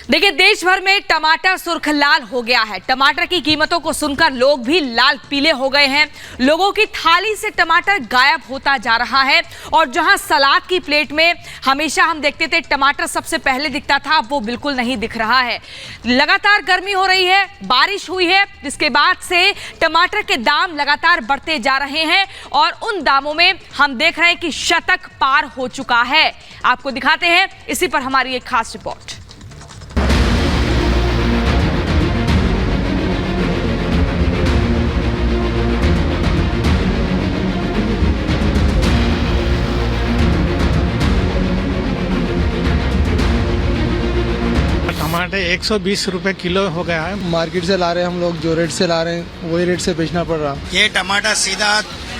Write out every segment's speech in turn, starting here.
देखिए, देश भर में टमाटर सुर्ख लाल हो गया है। टमाटर की कीमतों को सुनकर लोग भी लाल पीले हो गए हैं। लोगों की थाली से टमाटर गायब होता जा रहा है और जहां सलाद की प्लेट में हमेशा हम देखते थे टमाटर सबसे पहले दिखता था, अब वो बिल्कुल नहीं दिख रहा है। लगातार गर्मी हो रही है, बारिश हुई है, जिसके बाद से टमाटर के दाम लगातार बढ़ते जा रहे हैं और उन दामों में हम देख रहे हैं कि शतक पार हो चुका है। आपको दिखाते हैं इसी पर हमारी एक खास रिपोर्ट। टमाटर 120 रुपए किलो हो गया है। मार्केट से ला रहे हैं हम लोग, जो रेट से ला रहे हैं वही रेट से बेचना पड़ रहा। ये टमाटर सीधा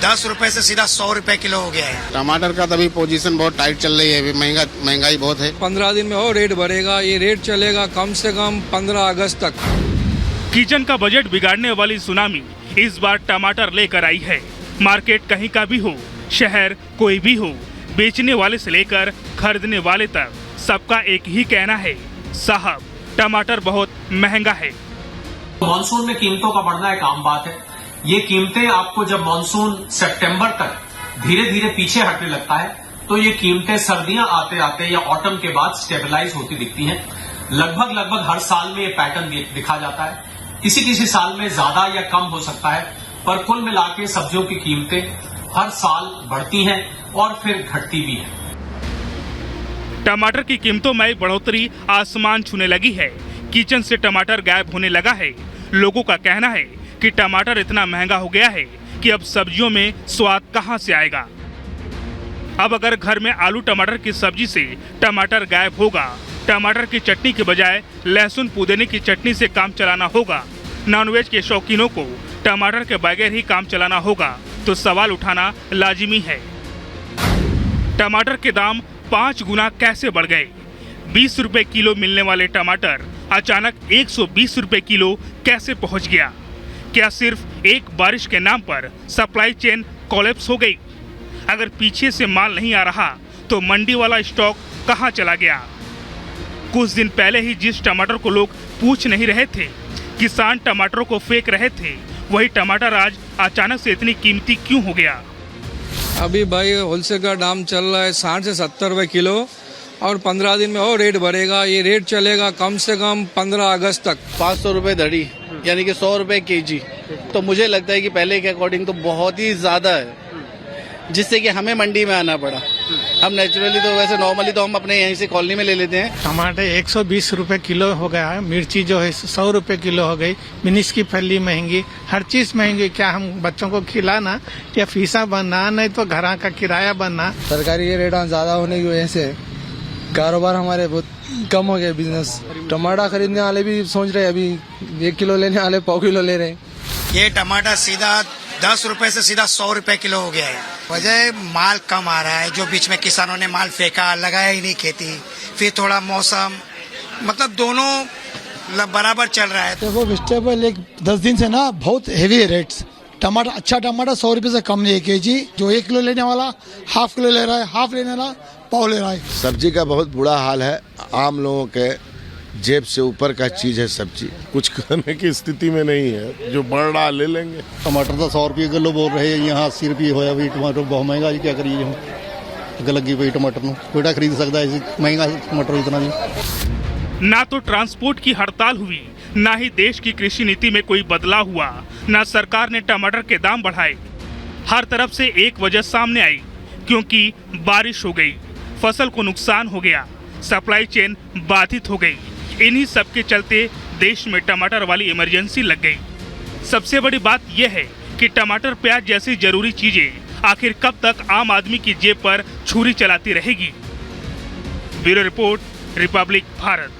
10 रुपए से सीधा 100 रुपए किलो हो गया है। टमाटर का तभी पोजीशन बहुत टाइट चल रही है, अभी महंगाई बहुत है। 15 दिन में और रेट बढ़ेगा। ये रेट चलेगा कम से कम 15 अगस्त तक। किचन का बजट बिगाड़ने वाली सुनामी इस बार टमाटर लेकर आई है। मार्केट कहीं का भी हो, शहर कोई भी हो, बेचने वाले से लेकर खरीदने वाले तक सबका एक ही कहना है, साहब टमाटर बहुत महंगा है। मॉनसून में कीमतों का बढ़ना एक आम बात है। ये कीमतें आपको जब मॉनसून सितंबर तक धीरे धीरे पीछे हटने लगता है तो ये कीमतें सर्दियां आते आते या ऑटम के बाद स्टेबलाइज होती दिखती हैं। लगभग हर साल में ये पैटर्न दिखा जाता है। किसी किसी साल में ज्यादा या कम हो सकता है, पर कुल मिला के सब्जियों की कीमतें हर साल बढ़ती हैं और फिर घटती भी हैं। टमाटर की कीमतों में बढ़ोतरी आसमान छूने लगी है। किचन से टमाटर गायब होने लगा है। लोगों का कहना है कि टमाटर इतना महंगा हो गया है कि अब सब्जियों में स्वाद कहां से आएगा। अब अगर घर में आलू टमाटर की सब्जी से टमाटर गायब होगा, टमाटर की चटनी के बजाय लहसुन पुदीने की चटनी से काम चलाना होगा, नॉनवेज के शौकीनों को टमाटर के बगैर ही काम चलाना होगा, तो सवाल उठाना लाजिमी है। टमाटर के दाम 5 गुना कैसे बढ़ गए? 20 रुपए किलो मिलने वाले टमाटर अचानक 120 रुपए किलो कैसे पहुंच गया? क्या सिर्फ एक बारिश के नाम पर सप्लाई चेन कोलैप्स हो गई? अगर पीछे से माल नहीं आ रहा तो मंडी वाला स्टॉक कहां चला गया? कुछ दिन पहले ही जिस टमाटर को लोग पूछ नहीं रहे थे, किसान टमाटरों को फेंक रहे थे, वही टमाटर आज अचानक से इतनी कीमती क्यों हो गया? अभी भाई होलसेल का दाम चल रहा है 60 से 70 रुपए किलो और 15 दिन में और रेट बढ़ेगा। ये रेट चलेगा कम से कम 15 अगस्त तक। 500 रुपए धड़ी यानी कि 100 रुपए केजी। तो मुझे लगता है कि पहले के अकॉर्डिंग तो बहुत ही ज्यादा है, जिससे कि हमें मंडी में आना पड़ा। हम नेचुरली तो वैसे नॉर्मली तो हम अपने यहीं से कॉलोनी में ले लेते हैं। टमाटर 120 रुपए किलो हो गया है। मिर्ची जो है 100 रुपए किलो हो गई। मिर्च की फली महंगी, हर चीज महंगी। क्या हम बच्चों को खिलाना या फीसा बनना, नहीं तो घर का किराया बनना। सरकारी ये रेट ज्यादा होने की वजह से कारोबार हमारे बहुत कम हो गया। बिजनेस टमाटर खरीदने वाले भी सोच रहे हैं, अभी 1 किलो लेने वाले 1/4 किलो ले रहे हैं। ये टमाटर सीधा 10 रुपए से सीधा 100 रुपए किलो हो गया है। वजह माल कम आ रहा है, जो बीच में किसानों ने माल फेंका, लगाया ही नहीं खेती, फिर थोड़ा मौसम, मतलब दोनों बराबर चल रहा है। देखो वेजिटेबल एक 10 दिन से ना बहुत हेवी रेट्स। टमाटर अच्छा टमाटर 100 रुपए से कम नहीं है केजी। जो 1 किलो लेने वाला ½ किलो ले रहा है, हाफ लेने वाला पाव ले रहा है। सब्जी का बहुत बुरा हाल है। आम लोगों के जेब से ऊपर का चीज है सब्जी, कुछ करने की स्थिति में नहीं है। जो बढ़ रहा ले लेंगे। टमाटर तो 100 रुपये किलो बोल रहे हैं, यहाँ 80 रुपये होया भी। टमाटर बहुत महंगा जी, क्या करिए हम? अगर लगी पई टमाटर में कोई खरीद सकता है महंगा टमाटर इतना भी। ना तो ट्रांसपोर्ट की हड़ताल हुई, ना ही देश की कृषि नीति में कोई बदलाव हुआ, ना सरकार ने टमाटर के दाम बढ़ाए। हर तरफ से एक वजह सामने आई, क्योंकि बारिश हो गई, फसल को नुकसान हो गया, सप्लाई चेन बाधित हो गई। इन्हीं सब के चलते देश में टमाटर वाली इमरजेंसी लग गई। सबसे बड़ी बात यह है कि टमाटर प्याज जैसी जरूरी चीजें आखिर कब तक आम आदमी की जेब पर छुरी चलाती रहेगी? Bureau report, Republic Bharat.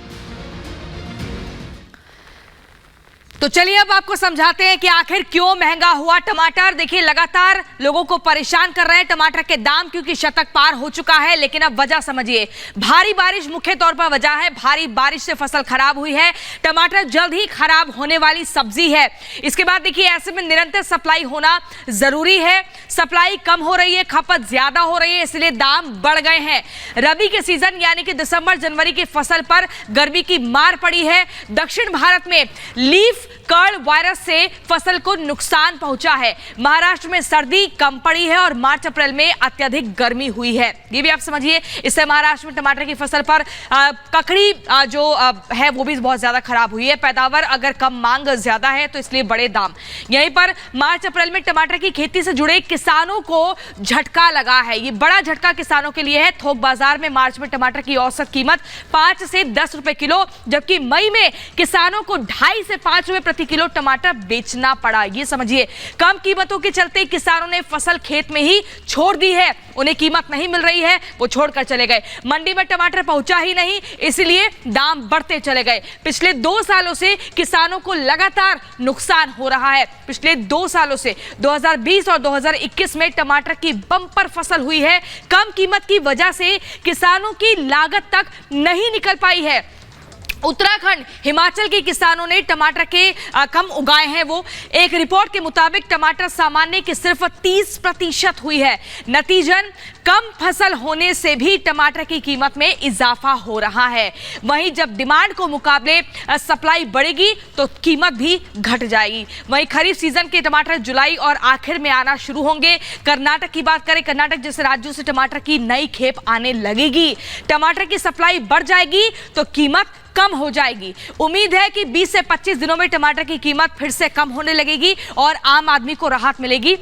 तो चलिए अब आपको समझाते हैं कि आखिर क्यों महंगा हुआ टमाटर। देखिए लगातार लोगों को परेशान कर रहे हैं टमाटर के दाम, क्योंकि शतक पार हो चुका है। लेकिन अब वजह समझिए, भारी बारिश मुख्य तौर पर वजह है। भारी बारिश से फसल खराब हुई है। टमाटर जल्द ही खराब होने वाली सब्जी है। इसके बाद देखिए ऐसे में निरंतर सप्लाई होना जरूरी है। सप्लाई कम हो रही है, खपत ज्यादा हो रही है, इसलिए दाम बढ़ गए हैं। रबी के सीजन यानी कि दिसंबर जनवरी की फसल पर गर्मी की मार पड़ी है। दक्षिण भारत में लीफ कर्ल वायरस से फसल को नुकसान पहुंचा है। महाराष्ट्र में सर्दी कम पड़ी है और मार्च अप्रैल में अत्यधिक गर्मी हुई है। ये भी आप समझिए, इससे महाराष्ट्र में टमाटर की फसल पर ककड़ी जो है वो भी बहुत ज्यादा खराब हुई है। पैदावार अगर कम, मांग ज्यादा है तो इसलिए बड़े दाम। यहीं पर मार्च अप्रैल में टमाटर की खेती से जुड़े किसानों को झटका लगा है। ये बड़ा झटका किसानों के लिए है। थोक बाजार में मार्च में टमाटर की औसत कीमत 5 से 10 रुपए किलो, जबकि मई में किसानों को 2.5 से 5 रुपए प्रति किलो टमाटर बेचना पड़ा। ये समझिए, कम कीमतों के चलते किसानों ने फसल खेत में ही छोड़ दी है। उन्हें कीमत नहीं मिल रही है, वो छोड़कर चले गए। मंडी में टमाटर पहुंचा ही नहीं, इसलिए दाम बढ़ते चले गए। पिछले 2 सालों से किसानों को लगातार नुकसान हो रहा है। पिछले 2 सालों से 2020 और 2021 में टमाटर की बम्पर फसल हुई है। कम कीमत की वजह से किसानों की लागत तक नहीं निकल पाई है। उत्तराखंड, हिमाचल के किसानों ने टमाटर के कम उगाए हैं। वो एक रिपोर्ट के मुताबिक टमाटर सामान्य की सिर्फ 30% हुई है। नतीजन कम फसल होने से भी टमाटर की कीमत में इजाफा हो रहा है। वहीं जब डिमांड को मुकाबले सप्लाई बढ़ेगी तो कीमत भी घट जाएगी। वहीं खरीफ सीजन के टमाटर जुलाई और आखिर में आना शुरू होंगे। कर्नाटक की बात करें, कर्नाटक जैसे राज्यों से टमाटर की नई खेप आने लगेगी। टमाटर की सप्लाई बढ़ जाएगी तो कीमत कम हो जाएगी। उम्मीद है कि 20 से 25 दिनों में टमाटर की कीमत फिर से कम होने लगेगी और आम आदमी को राहत मिलेगी।